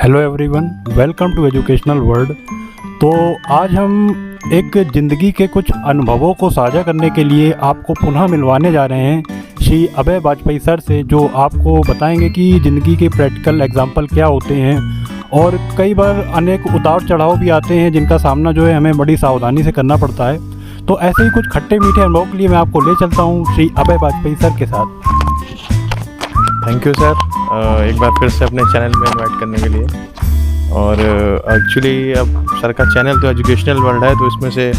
Hello everyone, welcome to educational world. तो आज हम एक ज़िंदगी के कुछ अनुभवों को साझा करने के लिए आपको पुनः मिलवाने जा रहे हैं श्री अभय वाजपेयी सर से, जो आपको बताएंगे कि ज़िंदगी के प्रैक्टिकल एग्जाम्पल क्या होते हैं और कई बार अनेक उतार चढ़ाव भी आते हैं जिनका सामना जो है हमें बड़ी सावधानी से करना पड़ता है। तो ऐसे ही कुछ खट्टे मीठे अनुभव के लिए मैं आपको ले चलता हूँ श्री अभय वाजपेयी सर के साथ। थैंक यू सर, एक बार फिर से अपने चैनल में इनवाइट करने के लिए। और एक्चुअली अब सर का चैनल तो एजुकेशनल वर्ल्ड है, तो इसमें से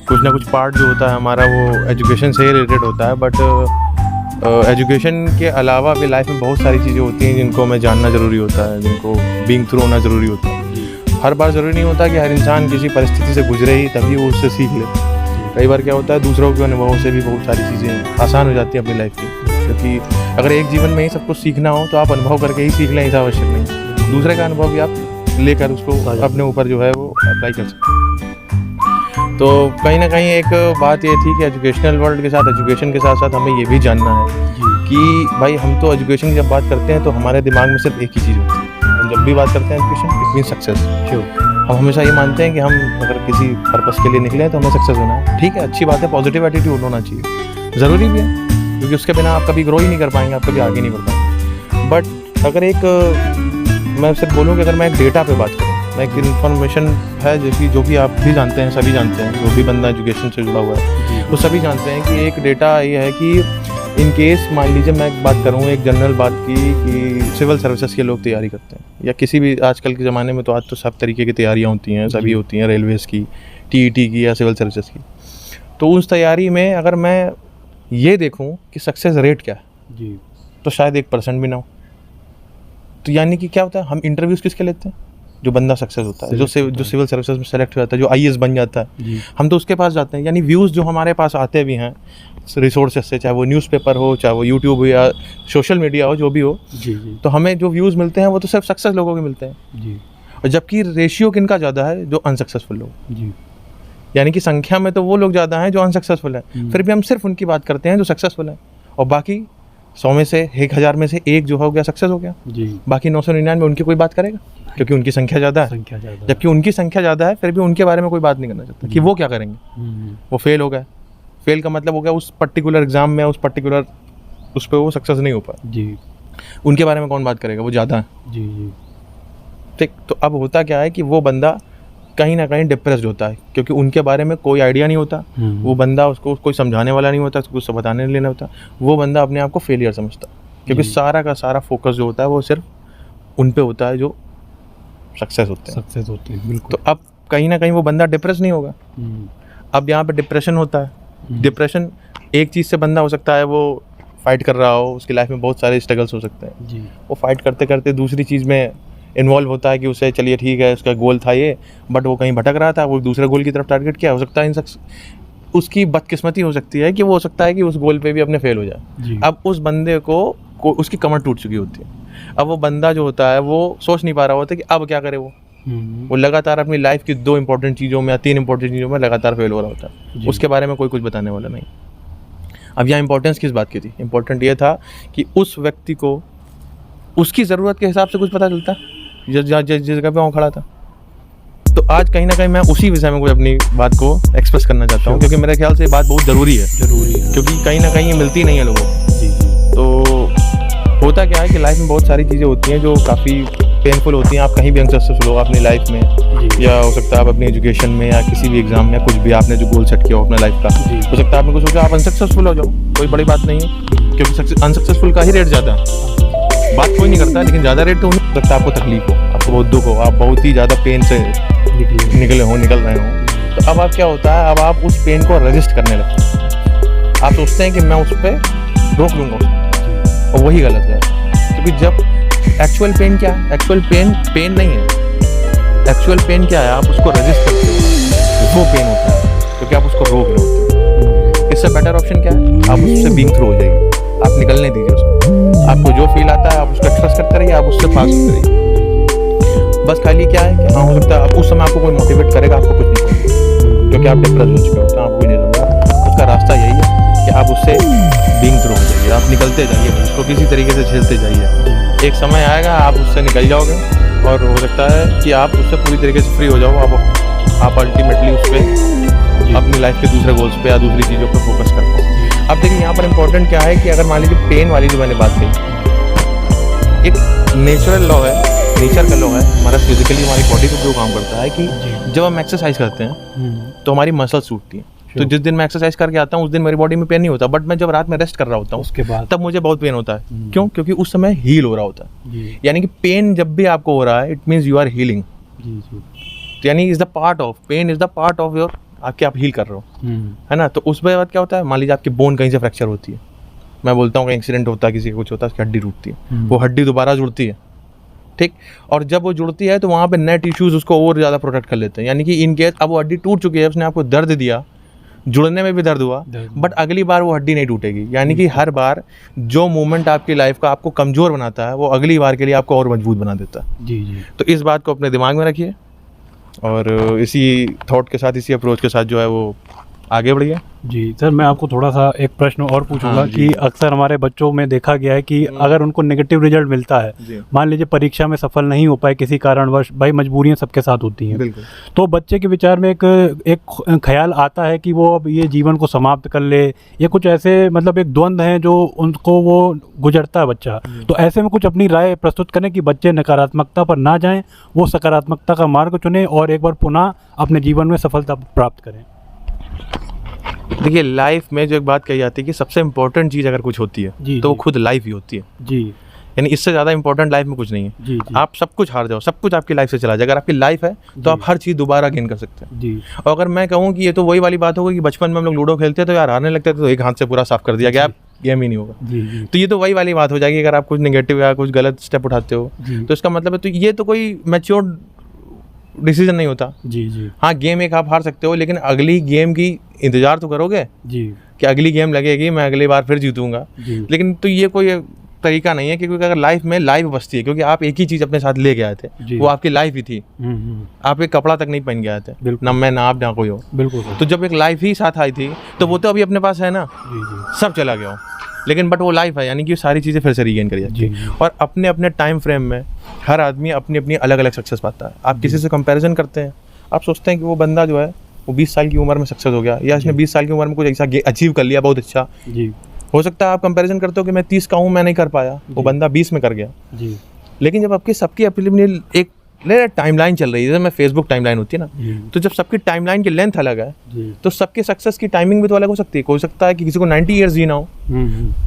कुछ ना कुछ पार्ट जो होता है हमारा वो एजुकेशन से ही रिलेटेड होता है। बट एजुकेशन के अलावा भी लाइफ में बहुत सारी चीज़ें होती हैं जिनको हमें जानना ज़रूरी होता है, जिनको बीइंग थ्रू होना ज़रूरी होता है। हर बार ज़रूरी नहीं होता कि हर इंसान किसी परिस्थिति से गुजरे ही तभी वो उससे सीख ले। कई बार क्या होता है दूसरों के अनुभवों से भी बहुत सारी चीज़ें आसान हो जाती हैं अपनी लाइफ की, क्योंकि अगर एक जीवन में ही सब कुछ सीखना हो तो आप अनुभव करके ही सीख लें, ऐसा आवश्यक नहीं। दूसरे का अनुभव भी आप लेकर उसको अपने ऊपर जो है वो अप्लाई कर सकते हैं। तो कहीं ना कहीं एक बात ये थी कि एजुकेशनल वर्ल्ड के साथ, एजुकेशन के साथ साथ हमें ये भी जानना है कि भाई हम तो एजुकेशन की जब बात करते हैं तो हमारे दिमाग में सिर्फ एक ही चीज़ होती है। हम जब भी बात करते हैं एजुकेशन, इट मीन सक्सेस। हम हमेशा ये मानते हैं कि हम अगर किसी पर्पस के लिए निकले हैं तो हमें सक्सेस होना है। ठीक है, अच्छी बात है, पॉजिटिव एटीट्यूड होना चाहिए, ज़रूरी भी है, क्योंकि उसके बिना आप कभी ग्रो ही नहीं कर पाएंगे, आप कभी आगे नहीं बढ़ पाएंगे। बट अगर मैं सिर्फ बोलूँ कि अगर मैं एक डेटा पे बात करूँ, मैं एक इन्फॉर्मेशन है जो कि आप भी जानते हैं, सभी जानते हैं, जो भी बंदा एजुकेशन से जुड़ा हुआ है वो सभी जानते हैं कि एक डेटा ये है कि इन केस मान लीजिए मैं एक बात करूँ, एक जनरल बात की कि सिविल सर्विसेज के लोग तैयारी करते हैं, या किसी भी आजकल के ज़माने में तो आज तो सब तरीके की तैयारियाँ होती हैं, सभी होती हैं, रेलवेज़ की, टीईटी की या सिविल सर्विसेज की। तो उस तैयारी में अगर मैं ये देखूं कि सक्सेस रेट क्या है जी, तो शायद 1% भी ना हो। तो यानी कि क्या होता है, हम इंटरव्यूज़ किसके लेते हैं? जो बंदा सक्सेस होता है, जो सिविल सर्विसेज में सेलेक्ट हो जाता है, जो आईएएस बन जाता है, हम तो उसके पास जाते हैं। यानी व्यूज़ जो हमारे पास आते भी हैं रिसोर्सेज से, चाहे वो न्यूज़पेपर हो, चाहे वो यूट्यूब हो या सोशल मीडिया हो, जो भी हो जी। तो हमें जो व्यूज़ मिलते हैं वो तो सिर्फ सक्सेस लोगों के मिलते हैं जी। और जबकि रेशियो किनका ज़्यादा है? जो अनसक्सेसफुल लोग जी। यानी कि संख्या में तो वो लोग ज़्यादा हैं जो अनसक्सेसफुल हैं, फिर भी हम सिर्फ उनकी बात करते हैं जो सक्सेसफुल हैं, और बाकी 100 में से 1000 में से एक जो हो गया सक्सेस हो गया जी। बाकी 999 उनकी कोई बात करेगा क्योंकि उनकी संख्या ज़्यादा है। जबकि उनकी संख्या ज़्यादा है फिर भी उनके बारे में कोई बात नहीं करना चाहता कि वो क्या करेंगे। वो फेल हो गए, फेल का मतलब हो गया उस पर्टिकुलर एग्जाम में, उस पर्टिकुलर उस पर वो सक्सेस नहीं हो पाया जी। उनके बारे में कौन बात करेगा? वो ज़्यादा है जी। ठीक, तो अब होता क्या है कि वो बंदा कहीं ना कहीं डिप्रेस्ड होता है, क्योंकि उनके बारे में कोई आइडिया नहीं होता। वो बंदा, उसको कोई समझाने वाला नहीं होता, उसको कुछ बताने नहीं लेना होता। वो बंदा अपने आप को फेलियर समझता है, क्योंकि सारा का सारा फोकस जो होता है वो सिर्फ उन पे होता है जो सक्सेस होते हैं। बिल्कुल। तो अब कहीं ना कहीं वो बंदा डिप्रेस नहीं होगा। अब यहाँ पे डिप्रेशन होता है। डिप्रेशन एक चीज़ से बंदा हो सकता है, वो फाइट कर रहा हो, उसकी लाइफ में बहुत सारे स्ट्रगल्स हो सकते हैं जी। वो फाइट करते करते दूसरी चीज़ में इन्वॉल्व होता है कि उसे चलिए ठीक है, उसका गोल था ये, बट वो कहीं भटक रहा था, वो दूसरे गोल की तरफ टारगेट किया। हो सकता है उसकी बदकिस्मती हो सकती है कि वो हो सकता है कि उस गोल पे भी अपने फेल हो जाए। अब उस बंदे को उसकी कमर टूट चुकी होती है। अब वो बंदा जो होता है वो सोच नहीं पा रहा होता कि अब क्या करे। वो लगातार अपनी लाइफ की 2 इंपॉर्टेंट चीज़ों में या 3 इंपॉर्टेंट चीज़ों में लगातार फेल हो रहा होता है, उसके बारे में कोई कुछ बताने वाला नहीं। अब यहाँ इंपॉर्टेंस किस बात की थी? इंपॉर्टेंट ये था कि उस व्यक्ति को उसकी ज़रूरत के हिसाब से कुछ पता चलता जिस जगह पे वो खड़ा था। तो आज कहीं ना कहीं मैं उसी विषय में कोई अपनी बात को एक्सप्रेस करना चाहता हूँ, क्योंकि मेरे ख्याल से ये बात बहुत ज़रूरी है, क्योंकि कहीं ना कहीं ये मिलती नहीं है लोगों को। तो होता क्या है कि लाइफ में बहुत सारी चीज़ें होती हैं जो काफ़ी पेनफुल होती हैं। आप कहीं भी अनसक्सेसफुल हो अपनी लाइफ में, या हो सकता है आप अपनी एजुकेशन में या किसी भी एग्जाम में, कुछ भी आपने जो गोल सेट किया हो अपने लाइफ का, हो सकता है आपने कुछ सोचा आप अनसक्सेसफुल हो जाओ, कोई बड़ी बात नहीं है, क्योंकि अनसक्सेसफुल का ही रेट ज़्यादा है। बात कोई नहीं करता, लेकिन ज़्यादा रेट तो नहीं लगता। आपको तकलीफ हो, आपको बहुत दुख हो, आप बहुत ही ज़्यादा पेन से निकल रहे हो, तो अब आप क्या होता है, अब आप उस पेन को रजिस्ट करने लगते हैं। आप सोचते हैं कि मैं उस पर रोक लूँगा, और वही गलत है। क्योंकि जब एक्चुअल पेन क्या है? एक्चुअल पेन नहीं है। एक्चुअल पेन क्या है? आप उसको रजिस्ट करते हो, वो पेन होता है, क्योंकि आप उसको रोक रहे होते हो। इससे बेटर ऑप्शन क्या है? आप उससे बीइंग थ्रू हो जाइए, आप निकलने दीजिए उसको। आपको जो फील आता है आप उसका ट्रस्ट करते रहिए, आप उससे पास होते रहिए। बस खाली क्या है कि हाँ, हो सकता है उस समय आपको कोई मोटिवेट करेगा, आपको कुछ नहीं करेगा, क्योंकि आप डिप्रेस हो चुके होते हैं, आपको नहीं समझा। उसका रास्ता यही है कि आप उससे बीइंग थ्रू हो जाइए, आप निकलते जाइए, उसको किसी तरीके से झेलते जाइए। एक समय आएगा आप उससे निकल जाओगे, और हो सकता है कि आप उससे पूरी तरीके से फ्री हो जाओ, आप अल्टीमेटली उस पर अपनी लाइफ के दूसरे गोल्स पे या दूसरी चीज़ों पे फोकस कर पाओ। अब देखिए यहाँ पर इम्पोर्टेंट क्या है कि अगर मान लीजिए पेन वाली जो मैंने बात कही, एक नेचुरल लॉ है, नेचर का लॉ है हमारा, फिजिकली हमारी बॉडी को जो काम करता है कि जब हम एक्सरसाइज करते हैं तो हमारी मसल्स टूटती हैं। तो जिस दिन मैं एक्सरसाइज करके आता हूँ उस दिन मेरी बॉडी में पेन नहीं होता, बट मैं जब रात में रेस्ट कर रहा होता हूँ उसके बाद तब मुझे बहुत पेन होता है। क्यों? क्योंकि उस समय हील हो रहा होता है। यानी कि पेन जब भी आपको हो रहा है, it means you are healing. तो यानी is the part of pain, is the part of your, आपके आप हील कर रहे हो, है ना। तो उस बाद क्या होता है, मान लीजिए आपकी बोन कहीं से फ्रैक्चर होती है, मैं बोलता हूँ कहीं एक्सीडेंट होता है, किसी का कुछ होता है, उसकी हड्डी टूटती है, वो हड्डी दोबारा जुड़ती है, ठीक। और जब वो जुड़ती है तो वहाँ पे नेट टिश्यूज उसको और ज़्यादा प्रोटेक्ट कर लेते हैं। यानी कि इन केस अब वो हड्डी टूट चुकी है, उसने आपको दर्द दिया, जुड़ने में भी दर्द हुआ, बट अगली बार वो हड्डी नहीं टूटेगी। यानी कि हर बार जो मूवमेंट आपकी लाइफ का आपको कमज़ोर बनाता है वो अगली बार के लिए आपको और मजबूत बना देता है। जी जी। तो इस बात को अपने दिमाग में रखिए और इसी थॉट के साथ, इसी अप्रोच के साथ जो है वो आगे बढ़िए। जी सर, मैं आपको थोड़ा सा एक प्रश्न और पूछूंगा। हाँ, कि अक्सर हमारे बच्चों में देखा गया है कि अगर उनको नेगेटिव रिजल्ट मिलता है, मान लीजिए परीक्षा में सफल नहीं हो पाए किसी कारणवश, भाई मजबूरियां सबके साथ होती हैं, बिल्कुल। तो बच्चे के विचार में एक ख्याल आता है कि वो अब ये जीवन को समाप्त कर ले, या कुछ ऐसे मतलब एक द्वंद्व है जो उनको वो गुजरता है बच्चा। तो ऐसे में कुछ अपनी राय प्रस्तुत करें कि बच्चे नकारात्मकता पर ना जाएं, वो सकारात्मकता का मार्ग चुनें और एक बार पुनः अपने जीवन में सफलता प्राप्त करें। देखिए, लाइफ में जो एक बात कही जाती है कि सबसे इम्पोर्टेंट चीज़ अगर कुछ होती है तो वो खुद लाइफ ही होती है। जी। यानी इससे ज़्यादा इंपॉर्टेंट लाइफ में कुछ नहीं है। जी। आप सब कुछ हार जाओ, सब कुछ आपकी लाइफ से चला जाए, अगर आपकी लाइफ है तो आप हर चीज़ दोबारा गेन कर सकते हैं। जी। और अगर मैं कहूँ कि ये तो वही वाली बात होगी कि बचपन में हम लोग लूडो खेलते तो यार हारने लगते थे तो एक हाथ से पूरा साफ कर दिया गया, गेम ही नहीं होगा। जी। तो ये तो वही वाली बात हो जाएगी अगर आप कुछ नेगेटिव या कुछ गलत स्टेप उठाते हो तो इसका मतलब है, तो ये तो कोई मैच्योर डिसीजन नहीं होता। जी जी। हाँ, गेम एक आप हार सकते हो, लेकिन अगली गेम की इंतजार तो करोगे जी, कि अगली गेम लगेगी, मैं अगली बार फिर जीतूंगा। लेकिन तो ये कोई तरीका नहीं है, क्योंकि अगर लाइफ में लाइफ बसती है, क्योंकि आप एक ही चीज़ अपने साथ ले गए थे, वो आपकी लाइफ ही थी। आप एक कपड़ा तक नहीं पहन गए थे, ना मैं ना आप ना कोई हो। बिल्कुल। तो जब एक लाइफ ही साथ आई थी तो वो तो अभी अपने पास है ना, सब चला गया हो, लेकिन बट वो लाइफ है, यानी कि सारी चीज़ें फिर से रीगेन करी जाती है। और अपने अपने टाइम फ्रेम में हर आदमी अपनी अपनी अलग अलग सक्सेस पाता है। आप किसी से कंपैरिजन करते हैं, आप सोचते हैं कि वो बंदा जो है वो 20 साल की उम्र में सक्सेस हो गया, या इसने 20 साल की उम्र में कुछ ऐसा अचीव कर लिया बहुत अच्छा। जी। हो सकता है आप कंपैरिजन करते हो कि मैं 30 का हूँ, मैं नहीं कर पाया, वो बंदा 20 में कर गया। जी। लेकिन जब आपकी सबकी अपनी एक टाइमलाइन चल रही है, जैसे मैं फेसबुक टाइमलाइन होती है ना, तो जब सबकी टाइमलाइन की लेंथ अलग है तो सबके सक्सेस की टाइमिंग भी तो अलग हो सकती है। हो सकता है कि किसी को 90 ईयर्स जीना हो,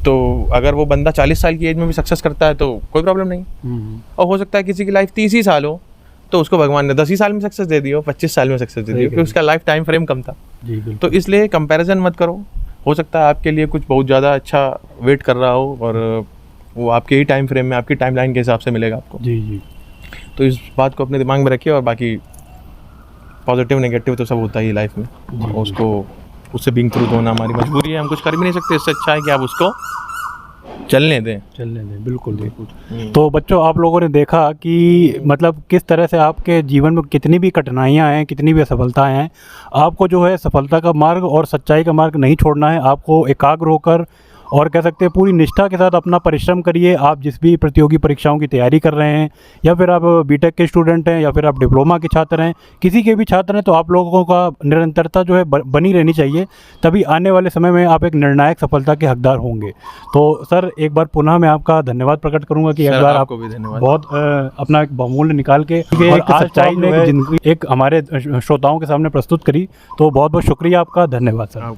तो अगर वो बंदा 40 साल की एज में भी सक्सेस करता है तो कोई प्रॉब्लम नहीं। और हो सकता है किसी की लाइफ 30 ही साल हो तो उसको भगवान ने 10 ही साल में सक्सेस दे दी हो, 25 साल में सक्सेस दे दी हो, क्योंकि उसका लाइफ टाइम फ्रेम कम था। तो इसलिए कंपैरिजन मत करो। हो सकता है आपके लिए कुछ बहुत ज़्यादा अच्छा वेट कर रहा हो और वो आपके ही टाइम फ्रेम में, आपकी टाइमलाइन के हिसाब से मिलेगा आपको। जी जी। तो इस बात को अपने दिमाग में रखिए, और बाकी पॉजिटिव नेगेटिव तो सब होता ही लाइफ में, उसको उससे बीइंग थ्रू होना हमारी मजबूरी है, हम कुछ कर भी नहीं सकते। इससे अच्छा है कि आप उसको चलने दें। बिल्कुल बिल्कुल। तो बच्चों, आप लोगों ने देखा कि मतलब किस तरह से आपके जीवन में कितनी भी कठिनाइयाँ हैं, कितनी भी असफलताएं हैं, आपको जो है सफलता का मार्ग और सच्चाई का मार्ग नहीं छोड़ना है। आपको एकाग्र होकर और कह सकते हैं पूरी निष्ठा के साथ अपना परिश्रम करिए। आप जिस भी प्रतियोगी परीक्षाओं की तैयारी कर रहे हैं, या फिर आप बीटेक के स्टूडेंट हैं, या फिर आप डिप्लोमा के छात्र हैं, किसी के भी छात्र हैं, तो आप लोगों का निरंतरता जो है बनी रहनी चाहिए, तभी आने वाले समय में आप एक निर्णायक सफलता के हकदार होंगे। तो सर, एक बार पुनः मैं आपका धन्यवाद प्रकट करूंगा कि एक बार आपको भी धन्यवाद, बहुत अपना एक बहुमूल्य निकाल के एक सच्चाई में जिंदगी एक हमारे श्रोताओं के सामने प्रस्तुत करी। तो बहुत बहुत शुक्रिया आपका, धन्यवाद सर।